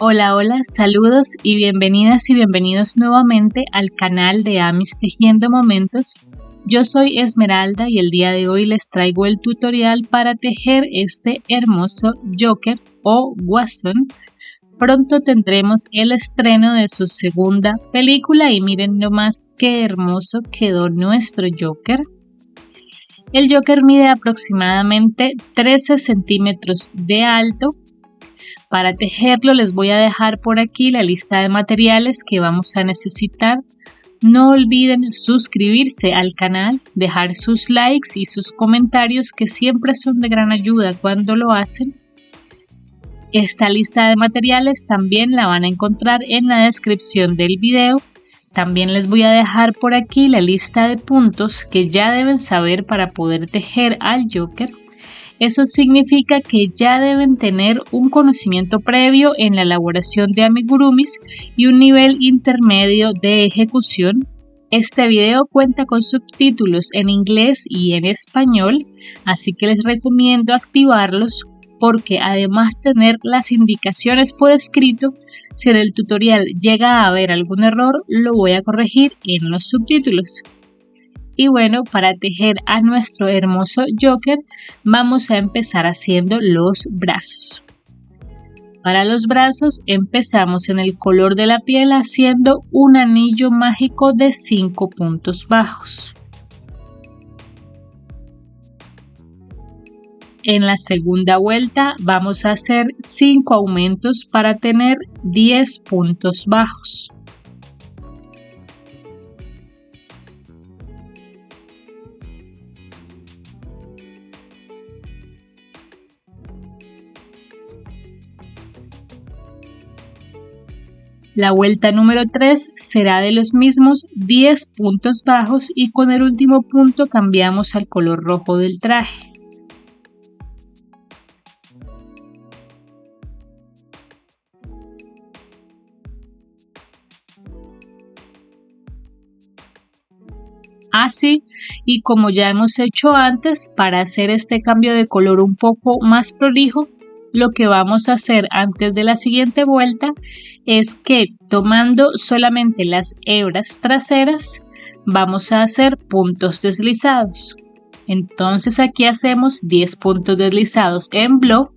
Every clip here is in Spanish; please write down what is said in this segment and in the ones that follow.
Hola, hola, saludos y bienvenidas y bienvenidos nuevamente al canal de Amis Tejiendo Momentos. Yo soy Esmeralda y el día de hoy les traigo el tutorial para tejer este hermoso Joker o Guasón. Pronto tendremos el estreno de su segunda película y miren nomás qué hermoso quedó nuestro Joker. El Joker mide aproximadamente 13 centímetros de alto. Para tejerlo les voy a dejar por aquí la lista de materiales que vamos a necesitar. No olviden suscribirse al canal, dejar sus likes y sus comentarios que siempre son de gran ayuda cuando lo hacen. Esta lista de materiales también la van a encontrar en la descripción del video. También les voy a dejar por aquí la lista de puntos que ya deben saber para poder tejer al Joker. Eso significa que ya deben tener un conocimiento previo en la elaboración de amigurumis y un nivel intermedio de ejecución. Este video cuenta con subtítulos en inglés y en español, así que les recomiendo activarlos porque además de tener las indicaciones por escrito, si en el tutorial llega a haber algún error, lo voy a corregir en los subtítulos. Y bueno, para tejer a nuestro hermoso Joker, vamos a empezar haciendo los brazos. Para los brazos empezamos en el color de la piel haciendo un anillo mágico de 5 puntos bajos. En la segunda vuelta vamos a hacer 5 aumentos para tener 10 puntos bajos. La vuelta número 3 será de los mismos 10 puntos bajos y con el último punto cambiamos al color rojo del traje. Así, y como ya hemos hecho antes, para hacer este cambio de color un poco más prolijo, lo que vamos a hacer antes de la siguiente vuelta es que tomando solamente las hebras traseras, vamos a hacer puntos deslizados. Entonces aquí hacemos 10 puntos deslizados en bloc.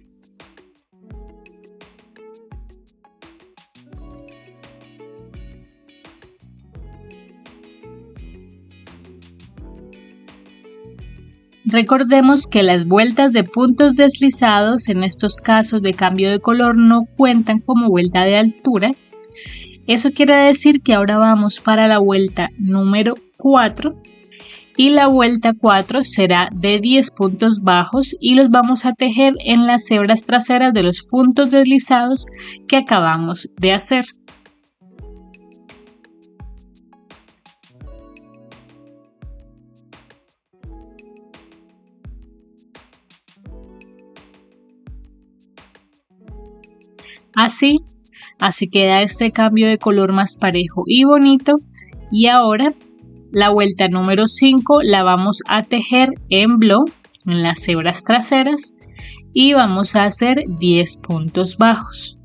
Recordemos que las vueltas de puntos deslizados en estos casos de cambio de color no cuentan como vuelta de altura. Eso quiere decir que ahora vamos para la vuelta número 4 y la vuelta 4 será de 10 puntos bajos y los vamos a tejer en las hebras traseras de los puntos deslizados que acabamos de hacer. Así queda este cambio de color más parejo y bonito. Y ahora la vuelta número 5 la vamos a tejer en bloc en las hebras traseras y vamos a hacer 10 puntos bajos.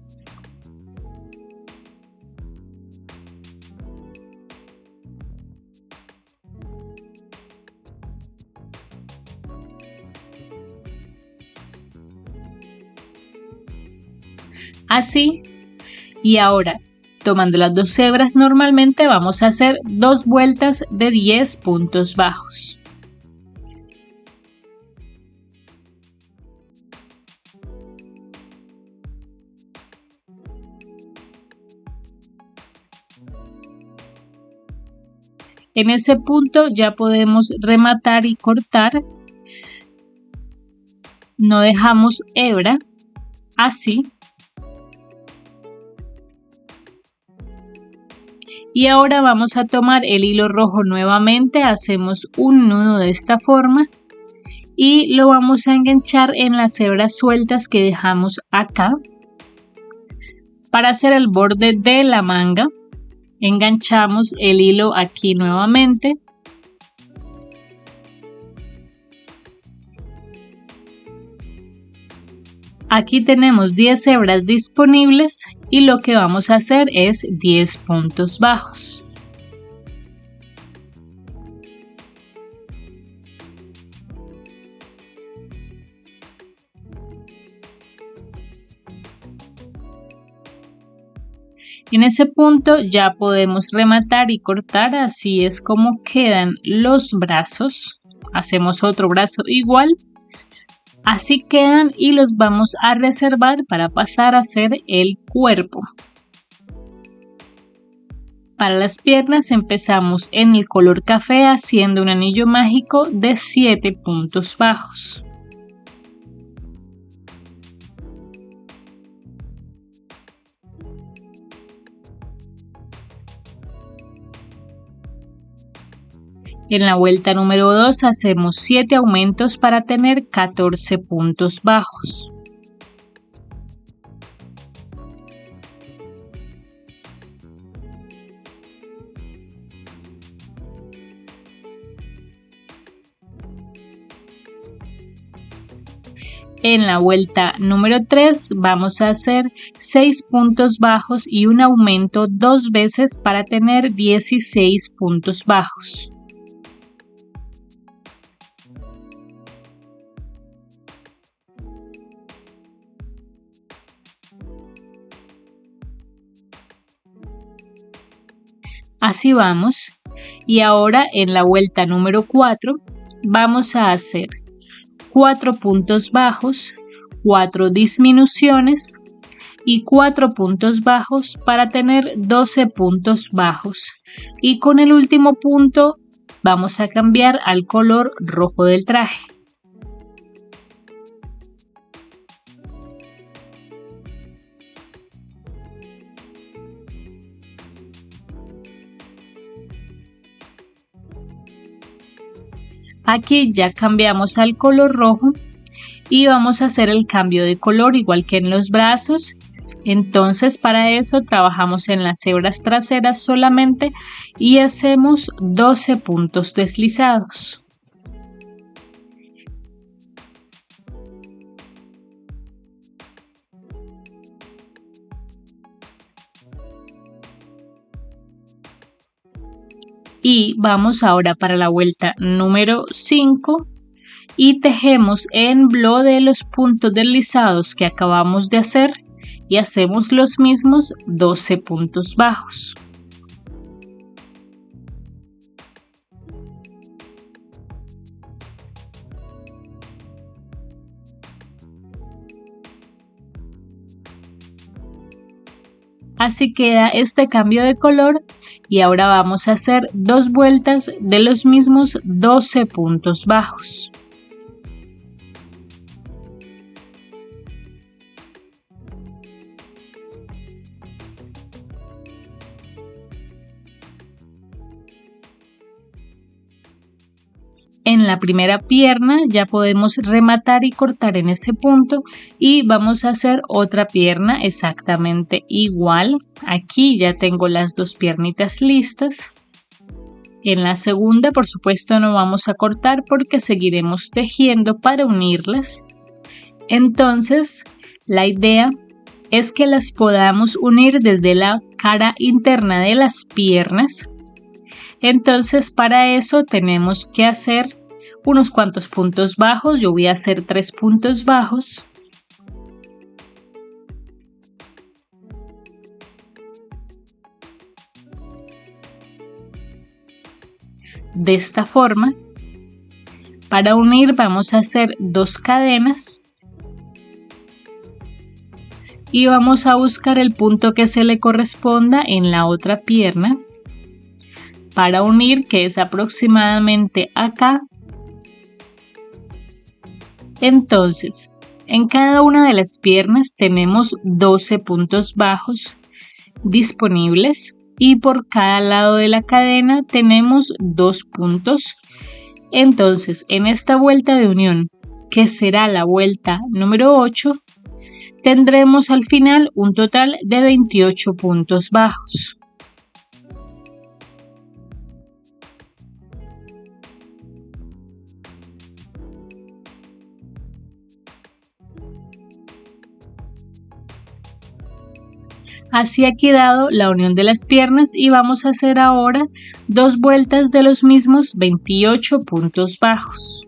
Así, y ahora tomando las dos hebras normalmente vamos a hacer 2 vueltas de 10 puntos bajos. En ese punto ya podemos rematar y cortar. No dejamos hebra, así. Y ahora vamos a tomar el hilo rojo nuevamente, hacemos un nudo de esta forma y lo vamos a enganchar en las hebras sueltas que dejamos acá. Para hacer el borde de la manga, enganchamos el hilo aquí nuevamente. Aquí tenemos 10 hebras disponibles y lo que vamos a hacer es 10 puntos bajos. En ese punto ya podemos rematar y cortar, así es como quedan los brazos. Hacemos otro brazo igual. Así quedan y los vamos a reservar para pasar a hacer el cuerpo. Para las piernas empezamos en el color café haciendo un anillo mágico de 7 puntos bajos. En la vuelta número 2 hacemos 7 aumentos para tener 14 puntos bajos. En la vuelta número 3 vamos a hacer 6 puntos bajos y un aumento 2 veces para tener 16 puntos bajos. Así vamos. Y ahora en la vuelta número 4 vamos a hacer 4 puntos bajos, 4 disminuciones y 4 puntos bajos para tener 12 puntos bajos. Y con el último punto vamos a cambiar al color rojo del traje. Aquí ya cambiamos al color rojo y vamos a hacer el cambio de color igual que en los brazos. Entonces para eso trabajamos en las hebras traseras solamente y hacemos 12 puntos deslizados. Y vamos ahora para la vuelta número 5 y tejemos en blo de los puntos deslizados que acabamos de hacer y hacemos los mismos 12 puntos bajos. Así queda este cambio de color y ahora vamos a hacer 2 vueltas de los mismos 12 puntos bajos. En la primera pierna ya podemos rematar y cortar en ese punto y vamos a hacer otra pierna exactamente igual. Aquí ya tengo las 2 piernitas listas. En la segunda, por supuesto, no vamos a cortar porque seguiremos tejiendo para unirlas. Entonces, la idea es que las podamos unir desde la cara interna de las piernas. Entonces, para eso tenemos que hacer unos cuantos puntos bajos. Yo voy a hacer 3 puntos bajos. De esta forma, para unir vamos a hacer 2 cadenas y vamos a buscar el punto que se le corresponda en la otra pierna para unir, que es aproximadamente acá. Entonces, en cada una de las piernas tenemos 12 puntos bajos disponibles y por cada lado de la cadena tenemos 2 puntos. Entonces, en esta vuelta de unión, que será la vuelta número 8, tendremos al final un total de 28 puntos bajos. Así ha quedado la unión de las piernas y vamos a hacer ahora 2 vueltas de los mismos 28 puntos bajos.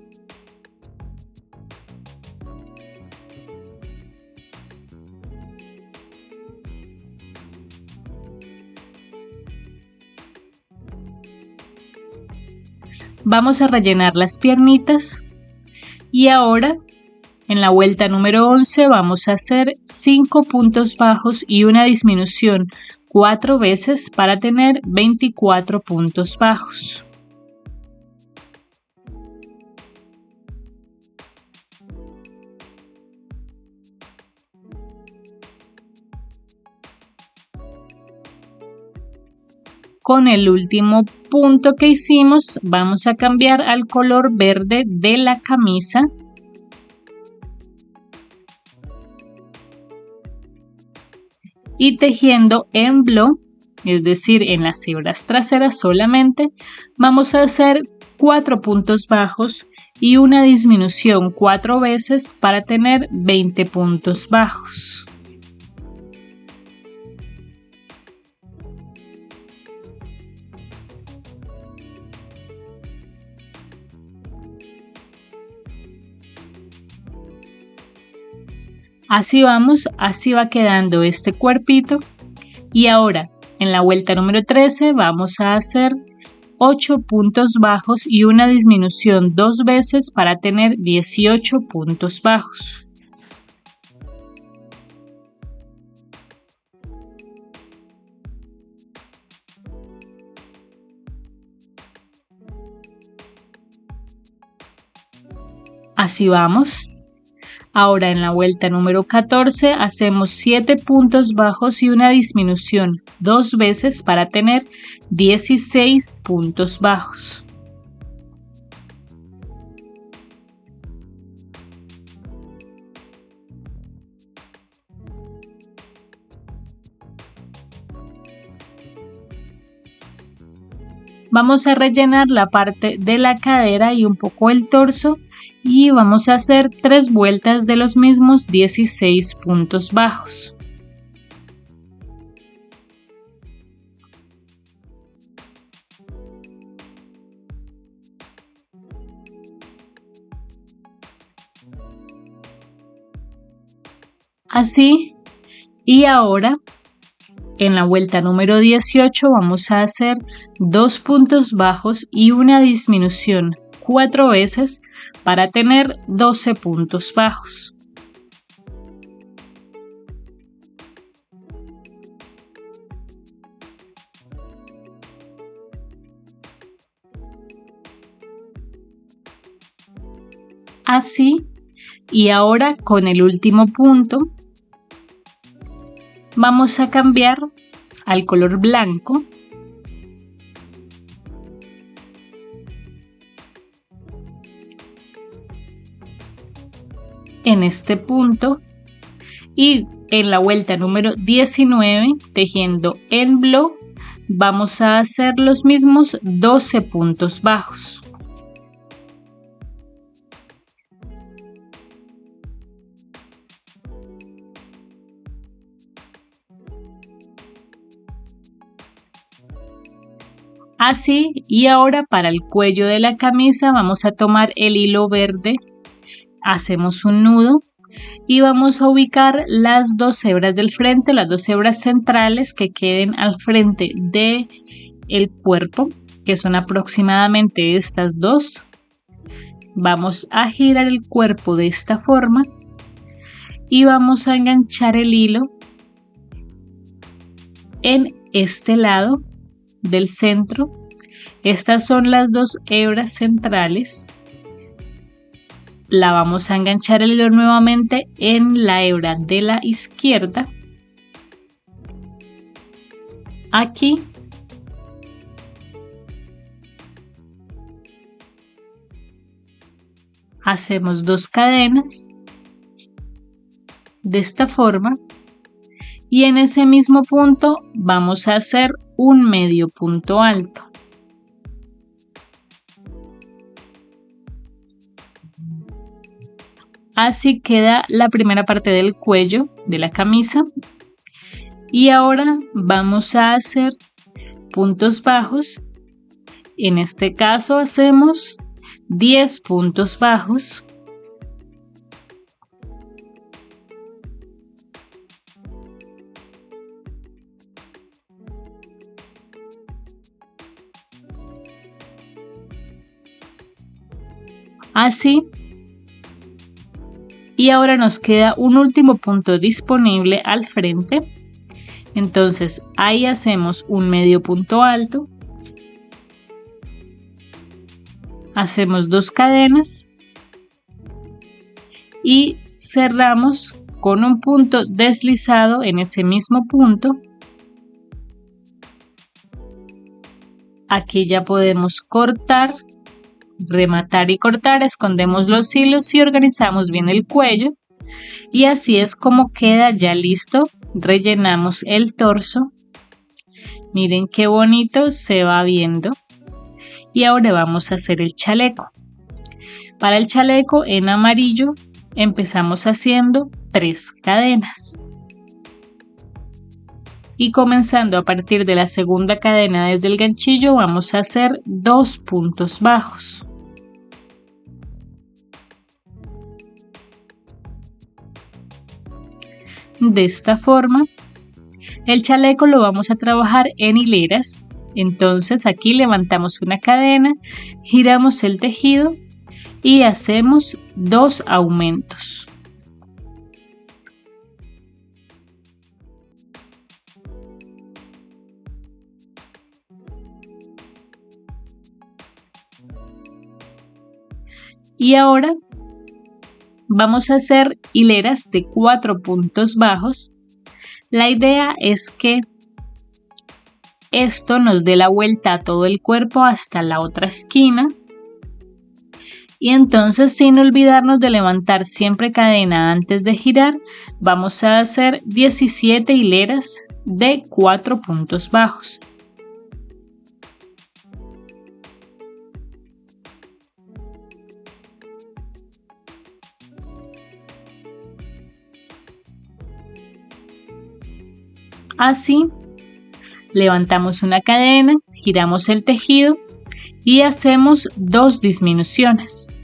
Vamos a rellenar las piernitas y ahora en la vuelta número 11 vamos a hacer 5 puntos bajos y una disminución 4 veces para tener 24 puntos bajos. Con el último punto que hicimos vamos a cambiar al color verde de la camisa. Y tejiendo en bloc, es decir, en las hebras traseras solamente, vamos a hacer 4 puntos bajos y una disminución 4 veces para tener 20 puntos bajos. Así vamos, así va quedando este cuerpito. Y ahora, en la vuelta número 13 vamos a hacer 8 puntos bajos y una disminución 2 veces para tener 18 puntos bajos. Así vamos. Ahora en la vuelta número 14 hacemos 7 puntos bajos y una disminución 2 veces para tener 16 puntos bajos. Vamos a rellenar la parte de la cadera y un poco el torso y vamos a hacer 3 vueltas de los mismos 16 puntos bajos. Así, y ahora en la vuelta número 18 vamos a hacer 2 puntos bajos y una disminución 4 veces para tener 12 puntos bajos. Así, y ahora con el último punto vamos a cambiar al color blanco. En este punto y en la vuelta número 19 tejiendo en bloc vamos a hacer los mismos 12 puntos bajos. Así, y ahora para el cuello de la camisa vamos a tomar el hilo verde, hacemos un nudo y vamos a ubicar las 2 hebras del frente, las 2 hebras centrales que queden al frente de el cuerpo, que son aproximadamente estas 2. Vamos a girar el cuerpo de esta forma y vamos a enganchar el hilo en este lado del centro. Estas son las 2 hebras centrales. La vamos a enganchar el hilo nuevamente en la hebra de la izquierda. Aquí. Hacemos 2 cadenas de esta forma y en ese mismo punto vamos a hacer un medio punto alto. Así queda la primera parte del cuello de la camisa Y ahora vamos a hacer puntos bajos. En este caso hacemos 10 puntos bajos. Así. Y ahora nos queda un último punto disponible al frente. Entonces ahí hacemos un medio punto alto. Hacemos 2 cadenas. Y cerramos con un punto deslizado en ese mismo punto. Aquí ya podemos cortar, rematar y cortar, escondemos los hilos y organizamos bien el cuello. Y así es como queda ya listo. Rellenamos el torso. Miren qué bonito se va viendo. Y ahora vamos a hacer el chaleco. Para el chaleco en amarillo empezamos haciendo 3 cadenas. Y comenzando a partir de la segunda cadena desde el ganchillo vamos a hacer 2 puntos bajos. De esta forma, el chaleco lo vamos a trabajar en hileras. Entonces aquí levantamos una cadena, giramos el tejido y hacemos 2 aumentos. Y ahora vamos a hacer hileras de 4 puntos bajos. La idea es que esto nos dé la vuelta a todo el cuerpo hasta la otra esquina. Y entonces, sin olvidarnos de levantar siempre cadena antes de girar, vamos a hacer 17 hileras de 4 puntos bajos. Así, levantamos una cadena, giramos el tejido y hacemos 2 disminuciones.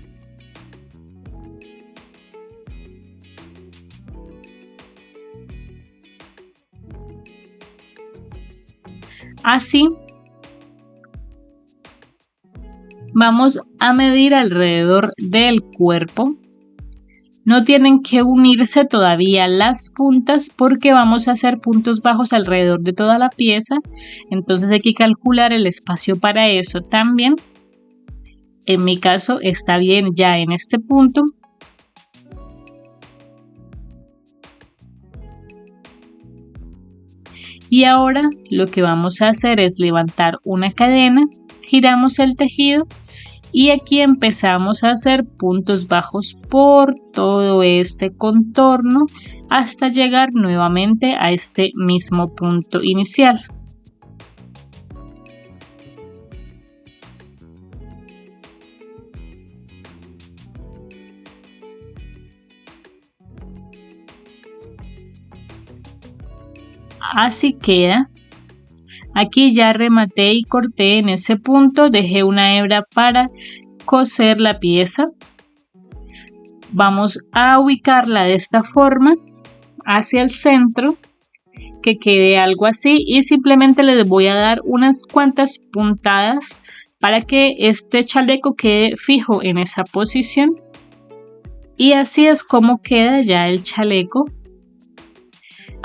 Así, vamos a medir alrededor del cuerpo. No tienen que unirse todavía las puntas porque vamos a hacer puntos bajos alrededor de toda la pieza. Entonces hay que calcular el espacio para eso también. En mi caso está bien ya en este punto. Y ahora lo que vamos a hacer es levantar una cadena, giramos el tejido. Y aquí empezamos a hacer puntos bajos por todo este contorno hasta llegar nuevamente a este mismo punto inicial. Así queda. Aquí ya rematé y corté en ese punto, dejé una hebra para coser la pieza. Vamos a ubicarla de esta forma hacia el centro, que quede algo así, y simplemente les voy a dar unas cuantas puntadas para que este chaleco quede fijo en esa posición. Y así es como queda ya el chaleco.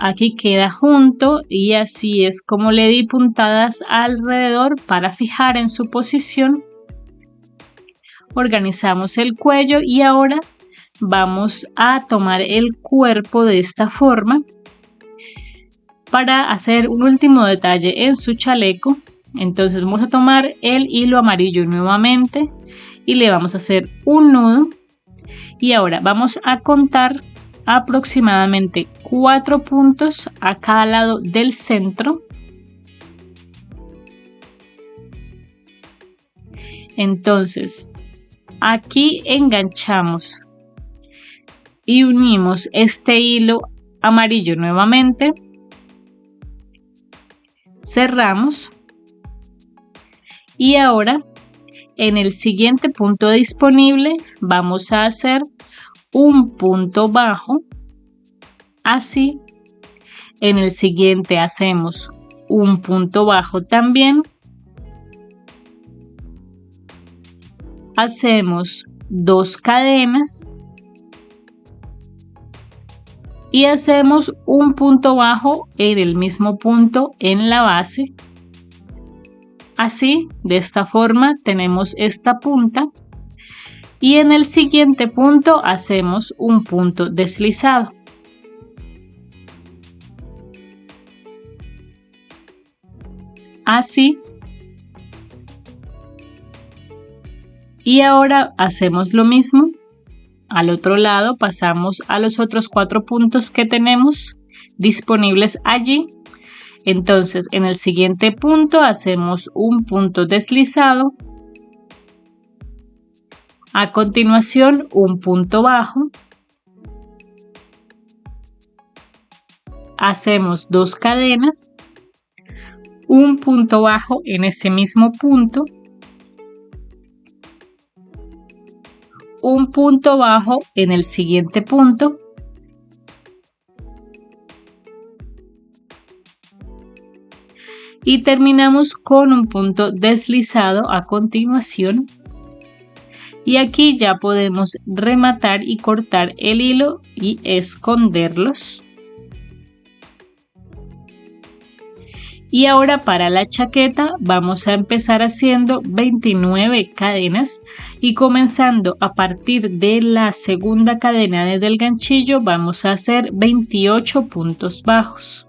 Aquí queda junto y así es como le di puntadas alrededor para fijar en su posición. Organizamos el cuello y ahora vamos a tomar el cuerpo de esta forma para hacer un último detalle en su chaleco. Entonces vamos a tomar el hilo amarillo nuevamente y le vamos a hacer un nudo. Y ahora vamos a contar aproximadamente 4 puntos a cada lado del centro. Entonces aquí enganchamos y unimos este hilo amarillo nuevamente. cerramos y ahora en el siguiente punto disponible vamos a hacer un punto bajo, así. En el siguiente hacemos un punto bajo también, hacemos 2 cadenas y hacemos un punto bajo en el mismo punto en la base. Así, de esta forma tenemos esta punta y en el siguiente punto hacemos un punto deslizado. Así. Y ahora hacemos lo mismo. Al otro lado pasamos a los otros 4 puntos que tenemos disponibles allí. Entonces en el siguiente punto hacemos un punto deslizado. A continuación un punto bajo. Hacemos 2 cadenas. Un punto bajo en ese mismo punto. Un punto bajo en el siguiente punto. Y terminamos con un punto deslizado a continuación. Y aquí ya podemos rematar y cortar el hilo y esconderlos. Y ahora para la chaqueta vamos a empezar haciendo 29 cadenas y comenzando a partir de la segunda cadena desde el ganchillo vamos a hacer 28 puntos bajos.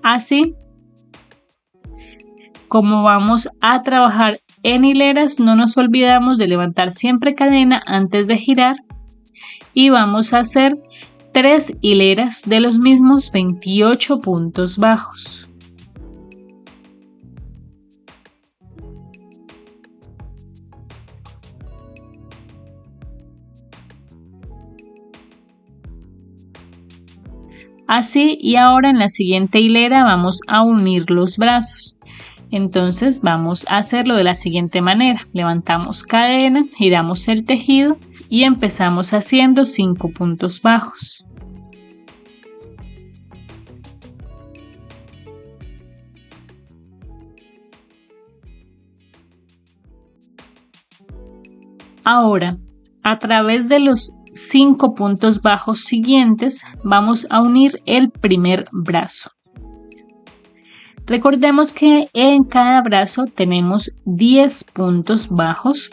Así, como vamos a trabajar en hileras, no nos olvidamos de levantar siempre cadena antes de girar y vamos a hacer 3 hileras de los mismos 28 puntos bajos. Así, y ahora en la siguiente hilera vamos a unir los brazos. Entonces vamos a hacerlo de la siguiente manera. Levantamos cadena, giramos el tejido y empezamos haciendo 5 puntos bajos. Ahora, a través de los 5 puntos bajos siguientes, vamos a unir el primer brazo. Recordemos que en cada brazo tenemos 10 puntos bajos.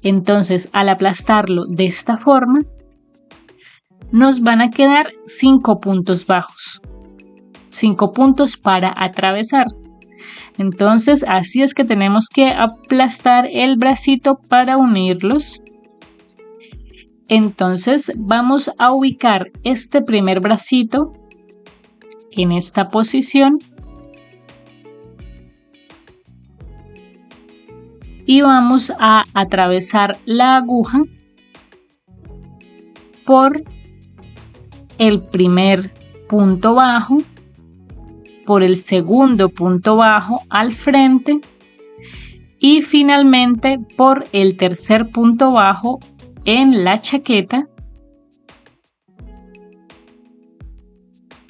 Entonces, al aplastarlo de esta forma, nos van a quedar 5 puntos bajos. 5 puntos para atravesar. Entonces, así es que tenemos que aplastar el bracito para unirlos. Entonces, vamos a ubicar este primer bracito en esta posición. Y vamos a atravesar la aguja por el primer punto bajo, por el segundo punto bajo al frente y finalmente por el tercer punto bajo en la chaqueta.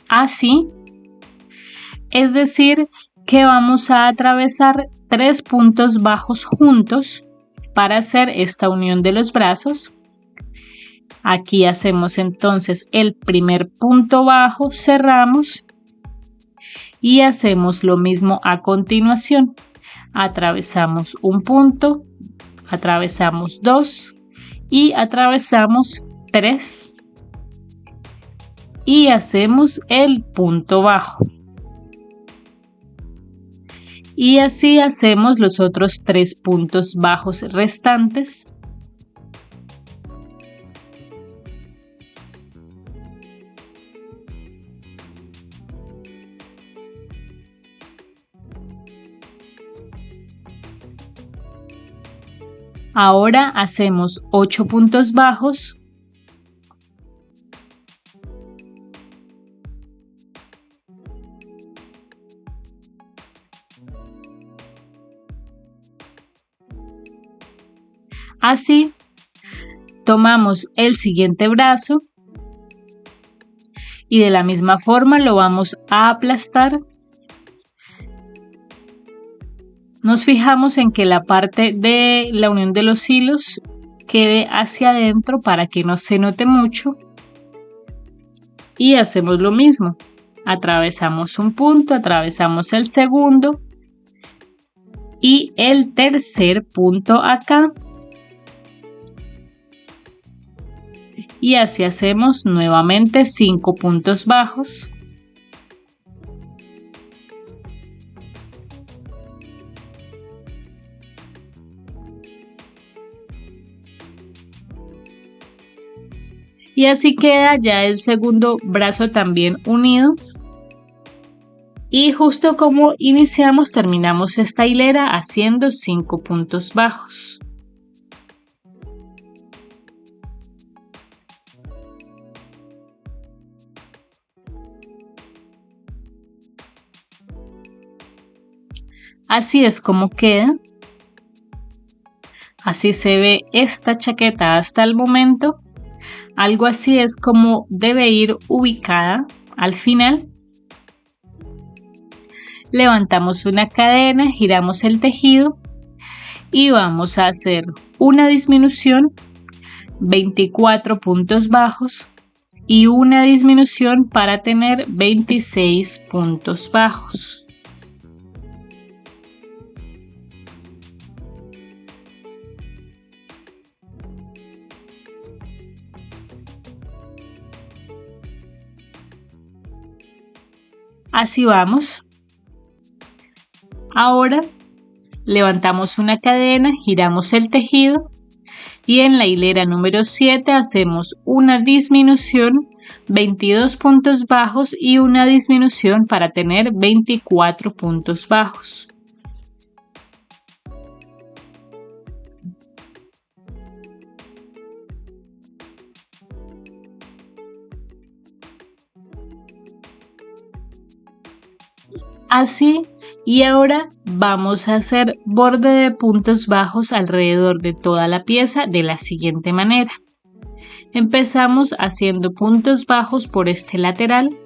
Así, es decir, que vamos a atravesar 3 puntos bajos juntos para hacer esta unión de los brazos. Aquí hacemos entonces el primer punto bajo, cerramos y hacemos lo mismo a continuación. Atravesamos un punto, atravesamos 2 y atravesamos 3 y hacemos el punto bajo. Y así hacemos los otros 3 puntos bajos restantes. Ahora hacemos 8 puntos bajos. Así, tomamos el siguiente brazo y de la misma forma lo vamos a aplastar. Nos fijamos en que la parte de la unión de los hilos quede hacia adentro para que no se note mucho. Y hacemos lo mismo. Atravesamos un punto, atravesamos el segundo y el tercer punto acá. Y así hacemos nuevamente 5 puntos bajos. Y así queda ya el segundo brazo también unido. Y justo como iniciamos, terminamos esta hilera haciendo 5 puntos bajos. Así es como queda. Así se ve esta chaqueta hasta el momento. Algo así es como debe ir ubicada al final. Levantamos una cadena, giramos el tejido y vamos a hacer una disminución, 24 puntos bajos y una disminución para tener 26 puntos bajos. Así vamos. Ahora levantamos una cadena, giramos el tejido y en la hilera número 7 hacemos una disminución, 22 puntos bajos y una disminución para tener 24 puntos bajos. Así, y ahora vamos a hacer borde de puntos bajos alrededor de toda la pieza de la siguiente manera. Empezamos haciendo puntos bajos por este lateral.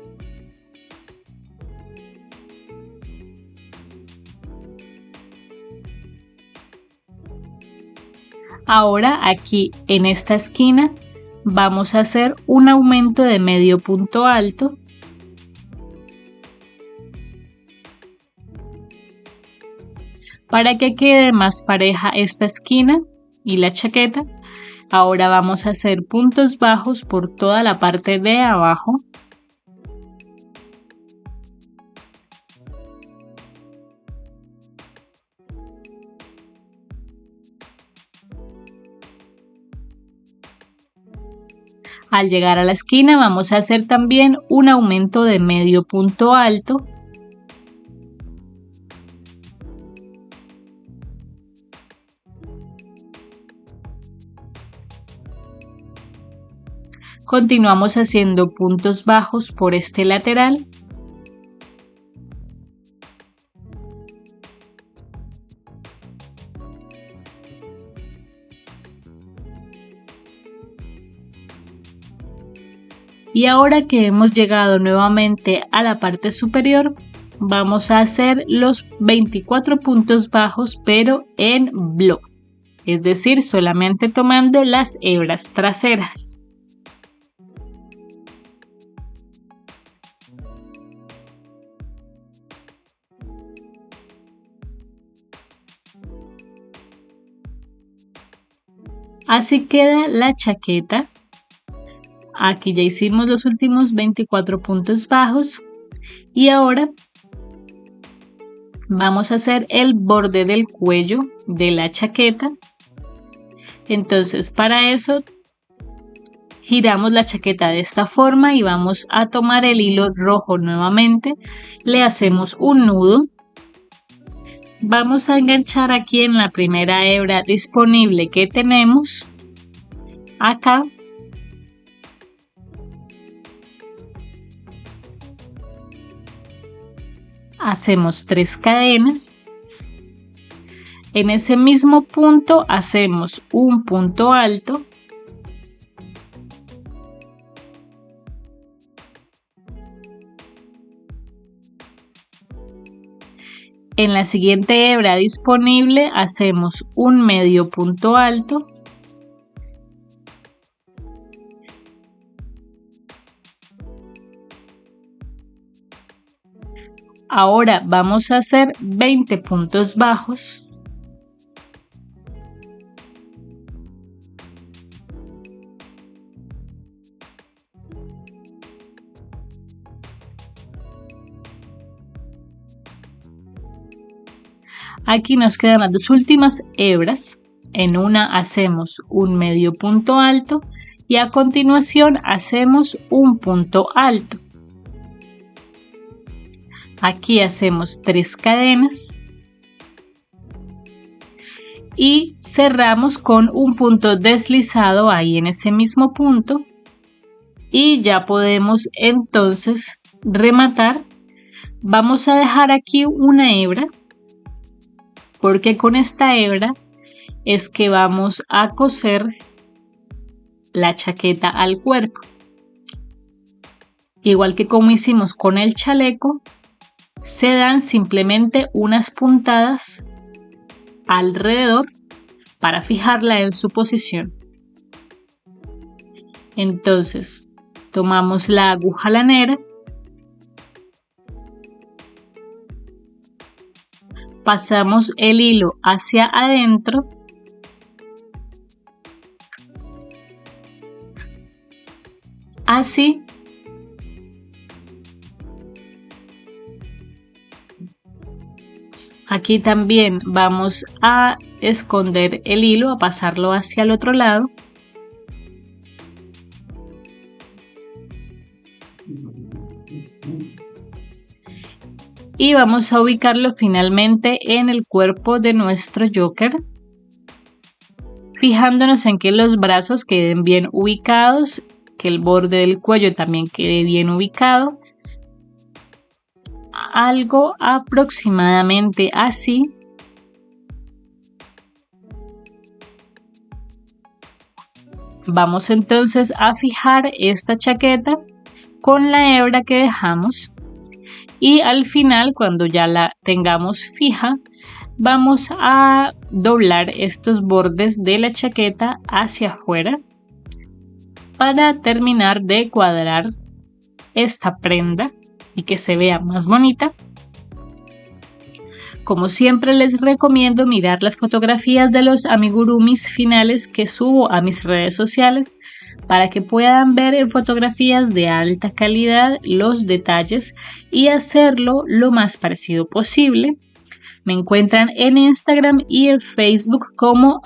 Ahora aquí en esta esquina vamos a hacer un aumento de medio punto alto. Para que quede más pareja esta esquina y la chaqueta, ahora vamos a hacer puntos bajos por toda la parte de abajo. Al llegar a la esquina vamos a hacer también un aumento de medio punto alto. Continuamos haciendo puntos bajos por este lateral. Y ahora que hemos llegado nuevamente a la parte superior, vamos a hacer los 24 puntos bajos pero en block, es decir, solamente tomando las hebras traseras. Así queda la chaqueta. Aquí ya hicimos los últimos 24 puntos bajos y ahora vamos a hacer el borde del cuello de la chaqueta. Entonces para eso giramos la chaqueta de esta forma y vamos a tomar el hilo rojo nuevamente, le hacemos un nudo Vamos a enganchar aquí en la primera hebra disponible que tenemos acá. Hacemos 3 cadenas. En ese mismo punto hacemos un punto alto. En la siguiente hebra disponible hacemos un medio punto alto. Ahora vamos a hacer 20 puntos bajos. Aquí nos quedan las dos últimas hebras. En una hacemos un medio punto alto y a continuación hacemos un punto alto. Aquí hacemos 3 cadenas y cerramos con un punto deslizado ahí en ese mismo punto y ya podemos entonces rematar. Vamos a dejar aquí una hebra porque con esta hebra es que vamos a coser la chaqueta al cuerpo. Igual que como hicimos con el chaleco, se dan simplemente unas puntadas alrededor para fijarla en su posición. Entonces, tomamos la aguja lanera, pasamos el hilo hacia adentro así. Aquí también vamos a esconder el hilo, a pasarlo hacia el otro lado. Y vamos a ubicarlo finalmente en el cuerpo de nuestro joker, fijándonos en que los brazos queden bien ubicados, que el borde del cuello también quede bien ubicado. Algo aproximadamente así. Vamos entonces a fijar esta chaqueta con la hebra que dejamos y al final, cuando ya la tengamos fija, vamos a doblar estos bordes de la chaqueta hacia afuera para terminar de cuadrar esta prenda y que se vea más bonita. Como siempre les recomiendo mirar las fotografías de los amigurumis finales que subo a mis redes sociales para que puedan ver en fotografías de alta calidad los detalles y hacerlo lo más parecido posible. Me encuentran en Instagram y en Facebook como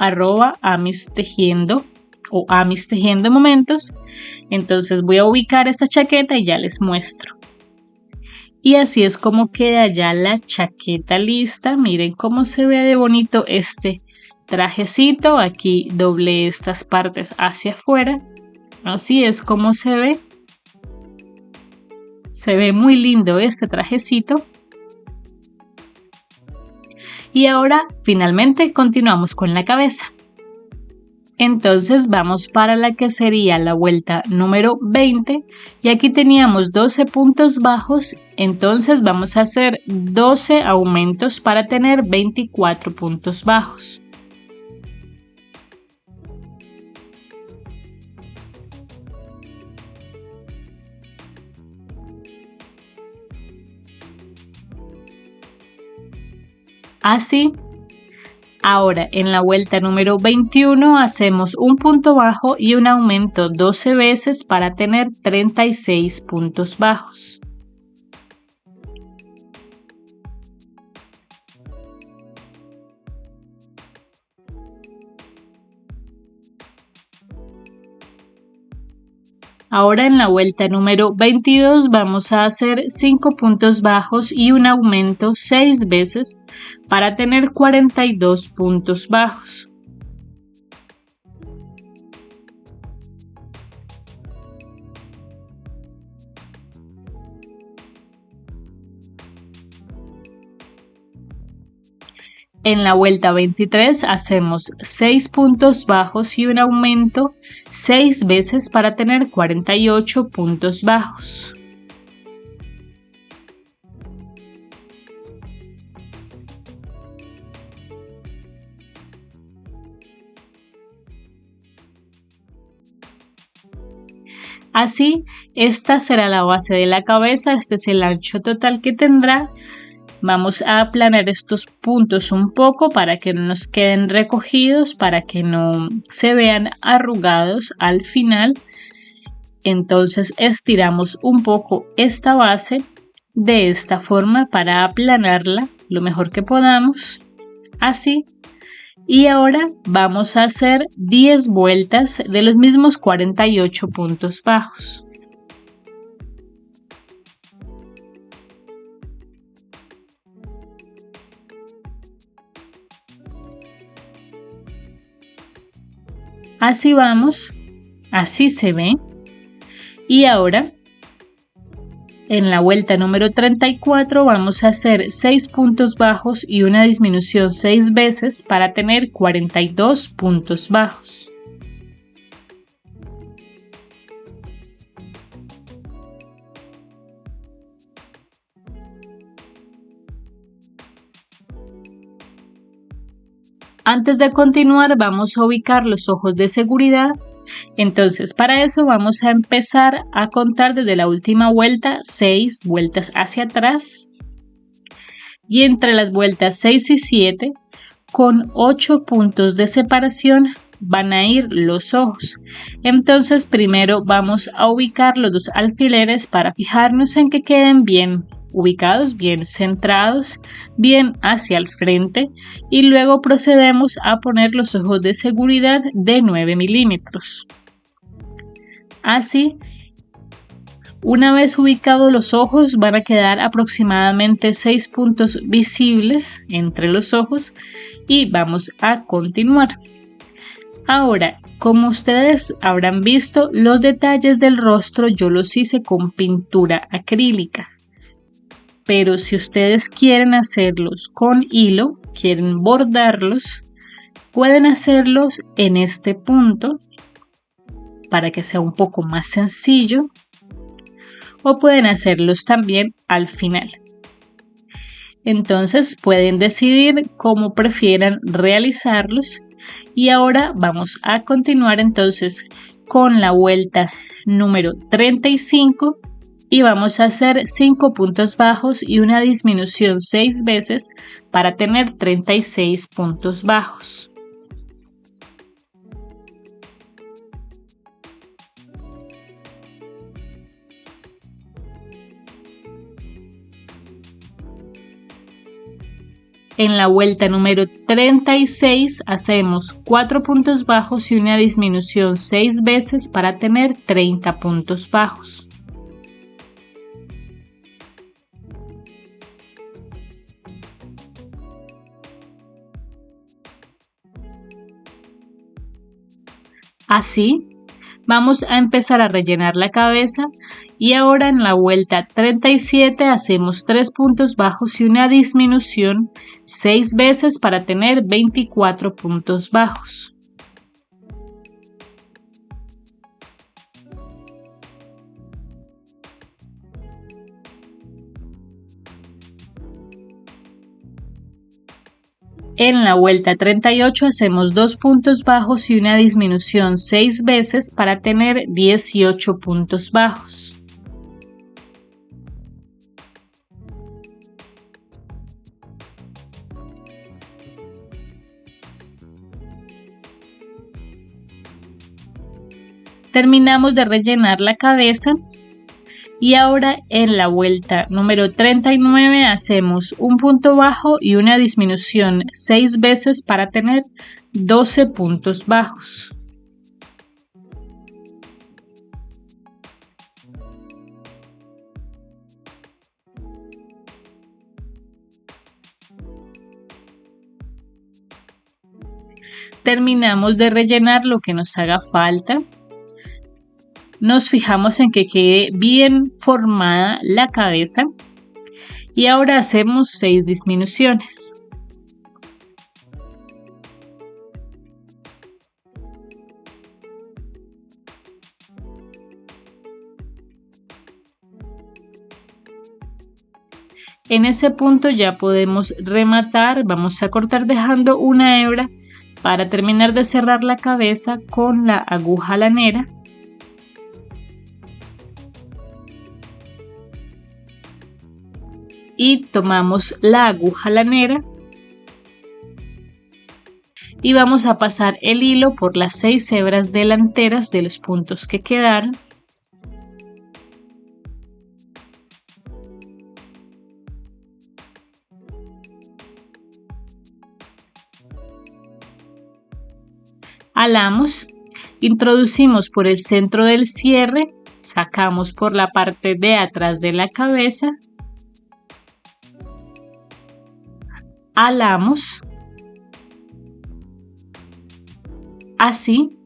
@amistejiendo o amistejiendo momentos. Entonces voy a ubicar esta chaqueta y ya les muestro. Y así es como queda ya la chaqueta lista. Miren cómo se ve de bonito este trajecito. Aquí doblé estas partes hacia afuera. Así es como se ve. Se ve muy lindo este trajecito. Y ahora finalmente continuamos con la cabeza. Entonces vamos para la que sería la vuelta número 20 y aquí teníamos 12 puntos bajos, entonces vamos a hacer 12 aumentos para tener 24 puntos bajos. Así. Ahora en la vuelta número 21 hacemos un punto bajo y un aumento 12 veces para tener 36 puntos bajos. Ahora en la vuelta número 22 vamos a hacer 5 puntos bajos y un aumento 6 veces para tener 42 puntos bajos. En la vuelta 23 hacemos 6 puntos bajos y un aumento 6 veces para tener 48 puntos bajos. Así, esta será la base de la cabeza, este es el ancho total que tendrá. Vamos a aplanar estos puntos un poco para que no nos queden recogidos, para que no se vean arrugados al final. Entonces estiramos un poco esta base de esta forma para aplanarla lo mejor que podamos. Así. Y ahora vamos a hacer 10 vueltas de los mismos 48 puntos bajos. Así vamos, así se ve. Y ahora, en la vuelta número 34 vamos a hacer 6 puntos bajos y una disminución 6 veces para tener 42 puntos bajos. Antes de continuar vamos a ubicar los ojos de seguridad. Entonces para eso vamos a empezar a contar desde la última vuelta 6 vueltas hacia atrás y entre las vueltas 6 y 7 con 8 puntos de separación van a ir los ojos. Entonces primero vamos a ubicar los dos alfileres para fijarnos en que queden bien ubicados, bien centrados, bien hacia el frente y luego procedemos a poner los ojos de seguridad de 9 milímetros. Así, una vez ubicados los ojos van a quedar aproximadamente 6 puntos visibles entre los ojos y vamos a continuar. Ahora, como ustedes habrán visto, los detalles del rostro yo los hice con pintura acrílica. Pero si ustedes quieren hacerlos con hilo, quieren bordarlos, pueden hacerlos en este punto para que sea un poco más sencillo o pueden hacerlos también al final. Entonces pueden decidir cómo prefieran realizarlos y ahora vamos a continuar entonces con la vuelta número 35 y vamos a hacer 5 puntos bajos y una disminución 6 veces para tener 36 puntos bajos. En la vuelta número 36 hacemos 4 puntos bajos y una disminución 6 veces para tener 30 puntos bajos. Así, vamos a empezar a rellenar la cabeza y ahora en la vuelta 37 hacemos 3 puntos bajos y una disminución 6 veces para tener 24 puntos bajos. En la vuelta 38 hacemos 2 puntos bajos y una disminución 6 veces para tener 18 puntos bajos. Terminamos de rellenar la cabeza. Y ahora en la vuelta número 39 hacemos un punto bajo y una disminución 6 veces para tener 12 puntos bajos. Terminamos de rellenar lo que nos haga falta. Nos fijamos en que quede bien formada la cabeza y ahora hacemos 6 disminuciones. En ese punto ya podemos rematar, vamos a cortar dejando una hebra para terminar de cerrar la cabeza con la aguja lanera. Y tomamos la aguja lanera y vamos a pasar el hilo por las 6 hebras delanteras de los puntos que quedaron. Alamos, introducimos por el centro del cierre, sacamos por la parte de atrás de la cabeza, alamos, así,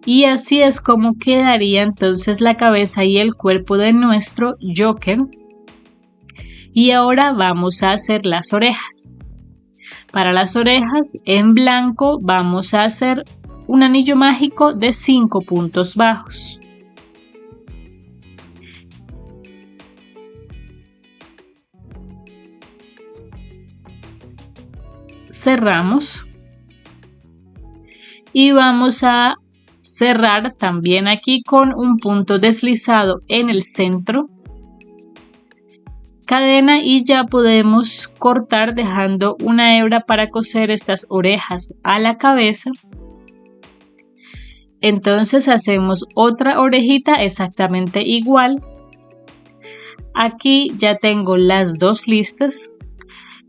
y así es como quedaría entonces la cabeza y el cuerpo de nuestro Joker. Y ahora vamos a hacer las orejas. Para las orejas en blanco vamos a hacer un anillo mágico de 5 puntos bajos. Cerramos y vamos a cerrar también aquí con un punto deslizado en el centro, cadena, y ya podemos cortar dejando una hebra para coser estas orejas a la cabeza. Entonces hacemos otra orejita exactamente igual. Aquí ya tengo las dos listas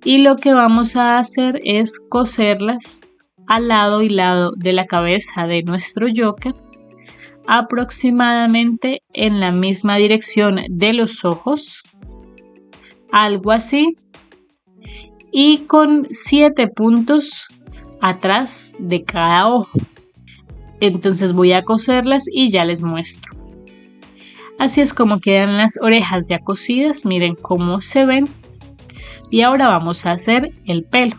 y lo que vamos a hacer es coserlas al lado y lado de la cabeza de nuestro Joker, aproximadamente en la misma dirección de los ojos, algo así, y con 7 puntos atrás de cada ojo. Entonces voy a coserlas y ya les muestro. Así es como quedan las orejas ya cosidas, miren cómo se ven. Y ahora vamos a hacer el pelo.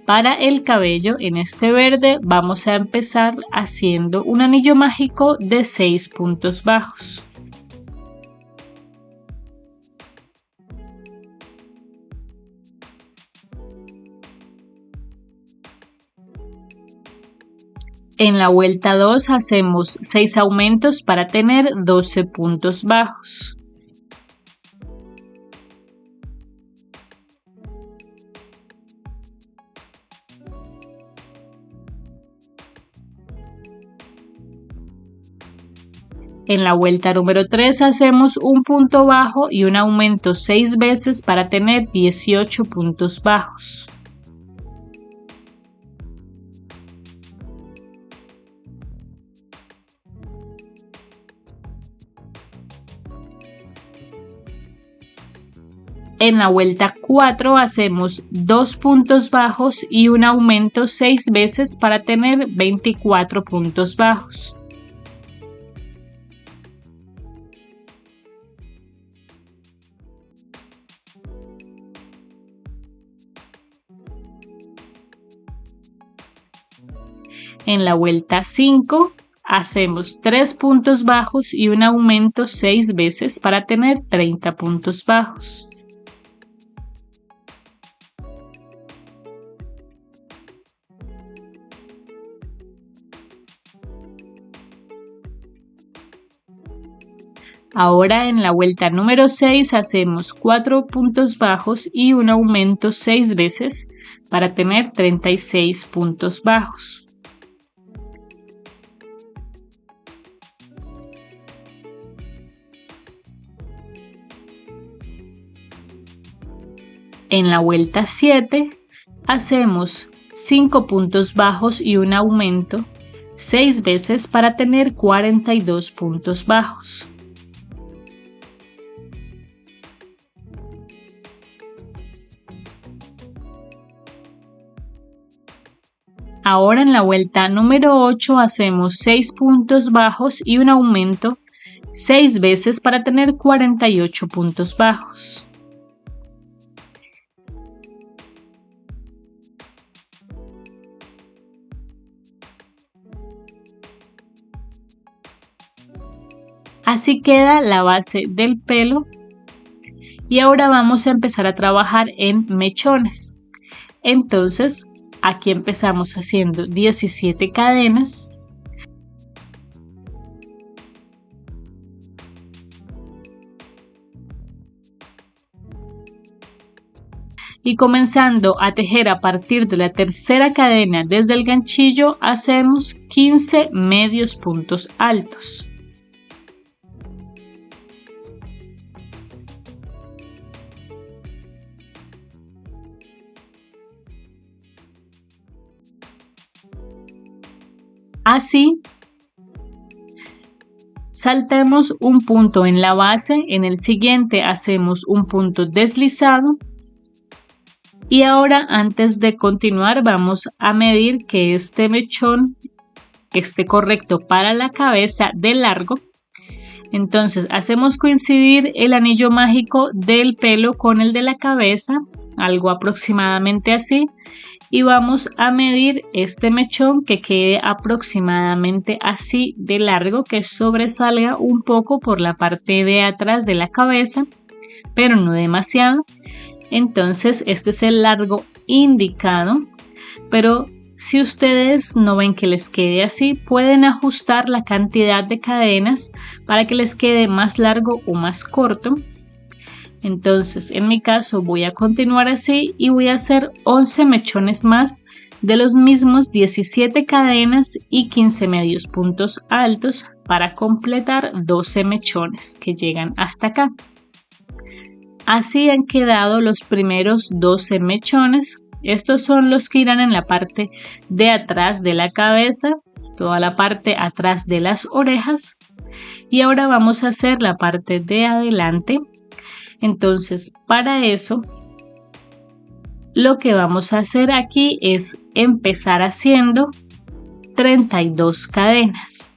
Para el cabello en este verde vamos a empezar haciendo un anillo mágico de 6 puntos bajos. En la vuelta 2 hacemos 6 aumentos para tener 12 puntos bajos. En la vuelta número 3 hacemos un punto bajo y un aumento 6 veces para tener 18 puntos bajos. En la vuelta 4 hacemos 2 puntos bajos y un aumento 6 veces para tener 24 puntos bajos. En la vuelta 5 hacemos 3 puntos bajos y un aumento 6 veces para tener 30 puntos bajos. Ahora en la vuelta número 6 hacemos 4 puntos bajos y un aumento 6 veces para tener 36 puntos bajos. En la vuelta 7 hacemos 5 puntos bajos y un aumento 6 veces para tener 42 puntos bajos. Ahora en la vuelta número 8 hacemos 6 puntos bajos y un aumento 6 veces para tener 48 puntos bajos. Así queda la base del pelo y ahora vamos a empezar a trabajar en mechones. Entonces aquí empezamos haciendo 17 cadenas. Y comenzando a tejer a partir de la tercera cadena desde el ganchillo, hacemos 15 medios puntos altos. Así, saltamos un punto en la base, en el siguiente hacemos un punto deslizado. Y ahora, antes de continuar, vamos a medir que este mechón esté correcto para la cabeza de largo. Entonces hacemos coincidir el anillo mágico del pelo con el de la cabeza, algo aproximadamente así. Y vamos a medir este mechón que quede aproximadamente así de largo, que sobresalga un poco por la parte de atrás de la cabeza, pero no demasiado. Entonces este es el largo indicado, pero si ustedes no ven que les quede así, pueden ajustar la cantidad de cadenas para que les quede más largo o más corto. Entonces en mi caso voy a continuar así y voy a hacer 11 mechones más de los mismos 17 cadenas y 15 medios puntos altos para completar 12 mechones que llegan hasta acá. Así han quedado los primeros 12 mechones. Estos son los que irán en la parte de atrás de la cabeza, toda la parte atrás de las orejas. Y ahora vamos a hacer la parte de adelante. Entonces, para eso, lo que vamos a hacer aquí es empezar haciendo 32 cadenas.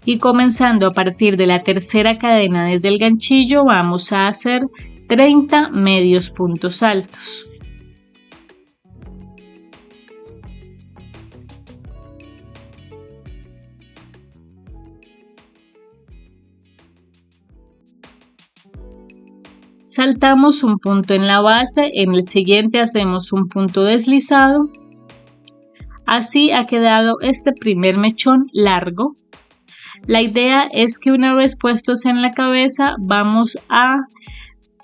Y comenzando a partir de la tercera cadena desde el ganchillo, vamos a hacer 30 medios puntos altos. Saltamos un punto en la base, en el siguiente hacemos un punto deslizado. Así ha quedado este primer mechón largo. La idea es que una vez puestos en la cabeza vamos a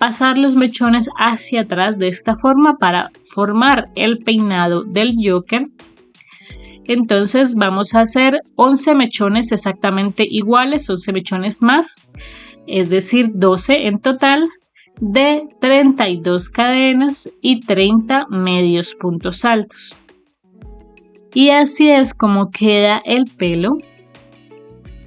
pasar los mechones hacia atrás de esta forma para formar el peinado del Joker. Entonces vamos a hacer 11 mechones exactamente iguales, 11 mechones más, es decir 12 en total, de 32 cadenas y 30 medios puntos altos. Y así es como queda el pelo.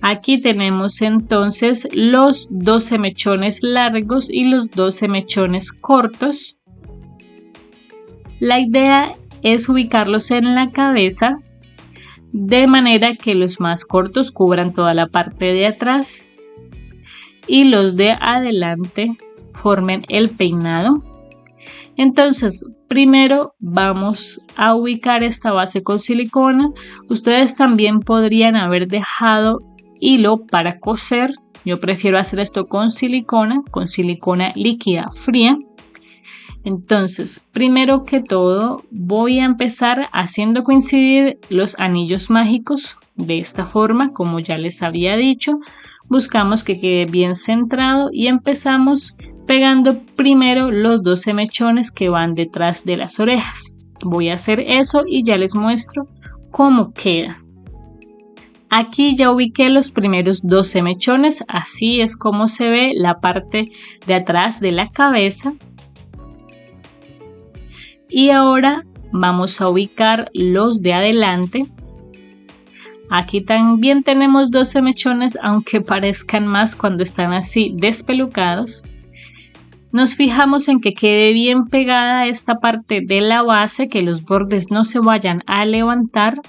Aquí tenemos entonces los 12 mechones largos y los 12 mechones cortos. La idea es ubicarlos en la cabeza de manera que los más cortos cubran toda la parte de atrás y los de adelante formen el peinado. Entonces, primero vamos a ubicar esta base con silicona. Ustedes también podrían haber dejado hilo para coser. Yo prefiero hacer esto con silicona líquida fría. Entonces, primero que todo, voy a empezar haciendo coincidir los anillos mágicos de esta forma, como ya les había dicho. Buscamos que quede bien centrado y empezamos pegando primero los 12 mechones que van detrás de las orejas. Voy a hacer eso y ya les muestro cómo queda. Aquí ya ubiqué los primeros 12 mechones, así es como se ve la parte de atrás de la cabeza. Y ahora vamos a ubicar los de adelante. Aquí también tenemos 12 mechones, aunque parezcan más cuando están así despelucados. Nos fijamos en que quede bien pegada esta parte de la base, que los bordes no se vayan a levantar.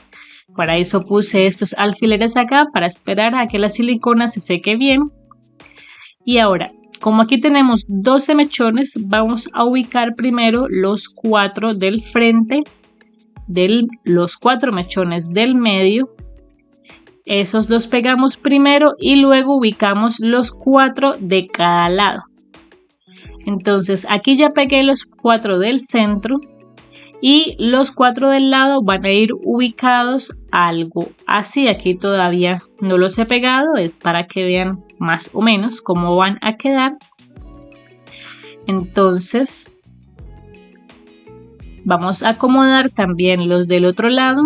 Para eso puse estos alfileres acá, para esperar a que la silicona se seque bien. Y ahora, como aquí tenemos 12 mechones, vamos a ubicar primero los 4 del frente, los 4 mechones del medio. Esos los pegamos primero y luego ubicamos los 4 de cada lado. Entonces aquí ya pegué los 4 del centro y los 4 del lado van a ir ubicados algo así. Aquí todavía no los he pegado, es para que vean más o menos cómo van a quedar. Entonces vamos a acomodar también los del otro lado.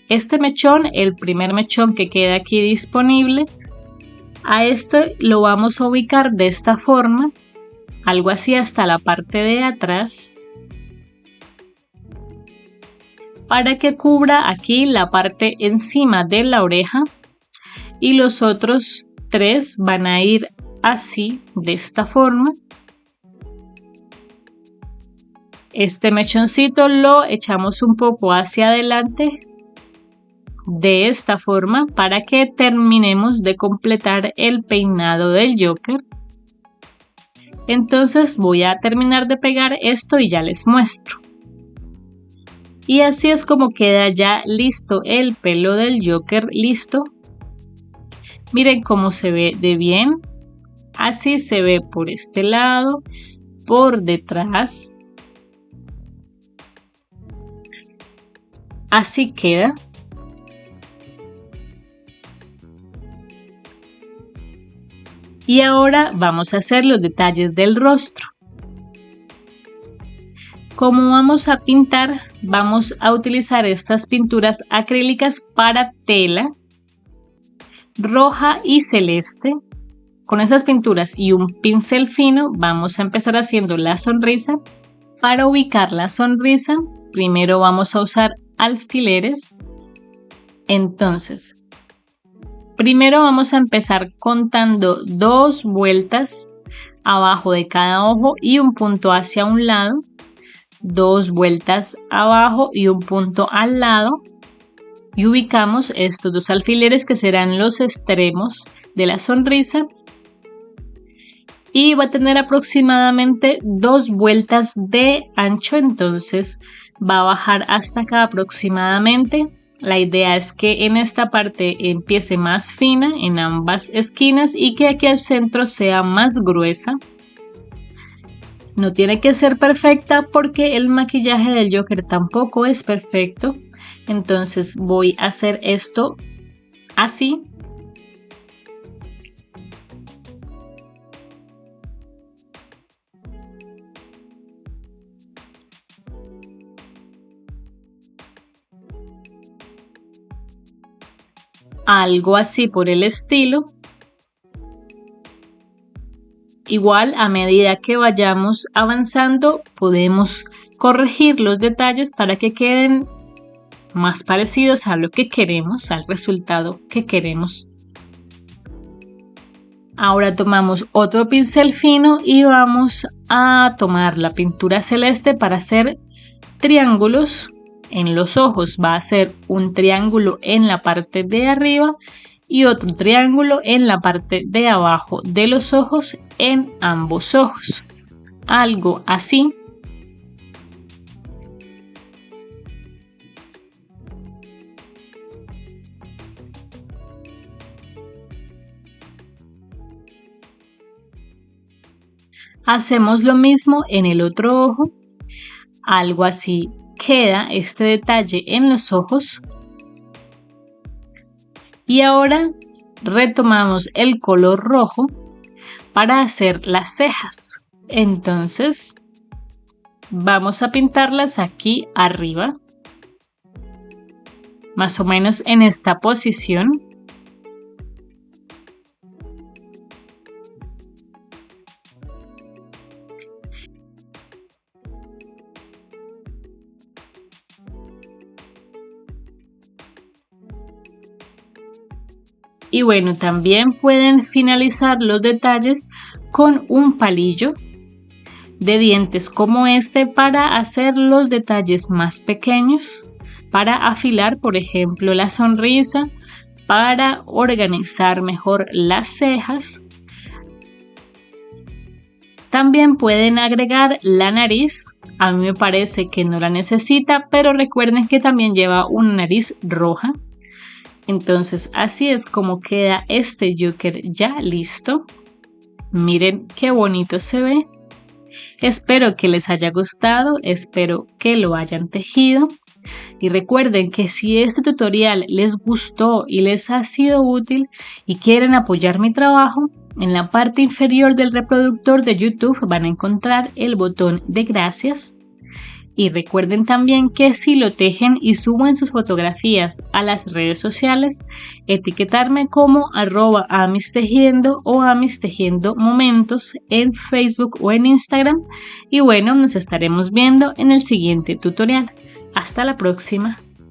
Este mechón, el primer mechón que queda aquí disponible, a este lo vamos a ubicar de esta forma, algo así hasta la parte de atrás, para que cubra aquí la parte encima de la oreja, y los otros 3 van a ir así, de esta forma. Este mechoncito lo echamos un poco hacia adelante, de esta forma, para que terminemos de completar el peinado del Joker. Entonces voy a terminar de pegar esto y ya les muestro. Y así es como queda ya listo el pelo del Joker, listo. Miren cómo se ve de bien. Así se ve por este lado, por detrás. Así queda. Y ahora vamos a hacer los detalles del rostro. Como vamos a pintar, vamos a utilizar estas pinturas acrílicas para tela roja y celeste. Con estas pinturas y un pincel fino vamos a empezar haciendo la sonrisa. Para ubicar la sonrisa, primero vamos a usar alfileres. Entonces, primero vamos a empezar contando 2 vueltas abajo de cada ojo y un punto hacia un lado, 2 vueltas abajo y un punto al lado, y ubicamos estos 2 alfileres que serán los extremos de la sonrisa, y va a tener aproximadamente 2 vueltas de ancho, entonces va a bajar hasta acá aproximadamente. La idea es que en esta parte empiece más fina en ambas esquinas y que aquí al centro sea más gruesa. No tiene que ser perfecta porque el maquillaje del Joker tampoco es perfecto. Entonces voy a hacer esto así. Algo así por el estilo. Igual, a medida que vayamos avanzando, podemos corregir los detalles para que queden más parecidos a lo que queremos, al resultado que queremos. Ahora tomamos otro pincel fino y vamos a tomar la pintura celeste para hacer triángulos en los ojos. Va a ser un triángulo en la parte de arriba y otro triángulo en la parte de abajo de los ojos en ambos ojos. Algo así. Hacemos lo mismo en el otro ojo. Algo así queda este detalle en los ojos. Y ahora retomamos el color rojo para hacer las cejas. Entonces vamos a pintarlas aquí arriba, más o menos en esta posición. Y bueno, también pueden finalizar los detalles con un palillo de dientes como este para hacer los detalles más pequeños, para afilar, por ejemplo, la sonrisa, para organizar mejor las cejas. También pueden agregar la nariz. A mí me parece que no la necesita, pero recuerden que también lleva una nariz roja. Entonces así es como queda este Joker ya listo. Miren qué bonito se ve. Espero que les haya gustado, espero que lo hayan tejido. Y recuerden que si este tutorial les gustó y les ha sido útil y quieren apoyar mi trabajo, en la parte inferior del reproductor de YouTube van a encontrar el botón de gracias. Y recuerden también que si lo tejen y suben sus fotografías a las redes sociales, etiquetarme como @amistejiendo o amistejiendomomentos en Facebook o en Instagram. Y bueno, nos estaremos viendo en el siguiente tutorial. Hasta la próxima.